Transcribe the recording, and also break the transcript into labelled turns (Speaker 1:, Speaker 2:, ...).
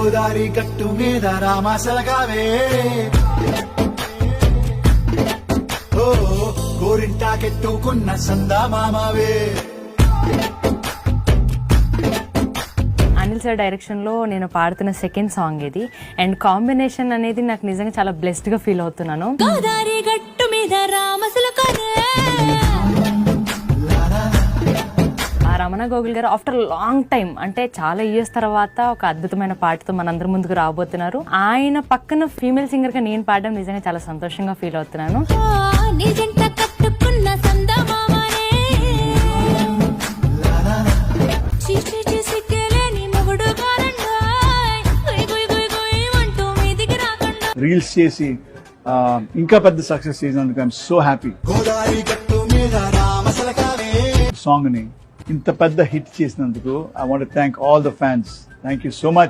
Speaker 1: గోదారి గట్టు మీద రామాసలగావే ఓ గోరింటాకెట్టుకున్న సందా మామావే.
Speaker 2: అనిల్ సార్ డైరెక్షన్ లో నేను పాడుతున్న సెకండ్ సాంగ్ ఇది. అండ్ కాంబినేషన్ అనేది నాకు నిజంగా చాలా బ్లెస్డ్ గా ఫీల్ అవుతున్నాను.
Speaker 3: గోదారి గట్టు మీద రామసలకావే.
Speaker 2: రమణ గోగుల్ గారు ఆఫ్టర్ లాంగ్ టైం, అంటే చాలా ఇయర్స్ తర్వాత ఒక అద్భుతమైన పాటతో మనందరి ముందుకు రాబోతున్నారు. ఆయన పక్కన ఫీమేల్ సింగర్ గా నేను పాడడం నిజంగా చాలా సంతోషంగా ఫీల్ అవుతున్నాను.
Speaker 4: రీల్స్ చేసి ఇంకా పెద్ద సక్సెస్ చేసినందుకు ఐఎమ్ సో హ్యాపీ.
Speaker 1: గోదారి గట్టు మీద రామసలగావే
Speaker 4: సాంగ్ ని ఇంత పెద్ద హిట్ చేసినందుకు I want to thank all the fans. Thank you so much.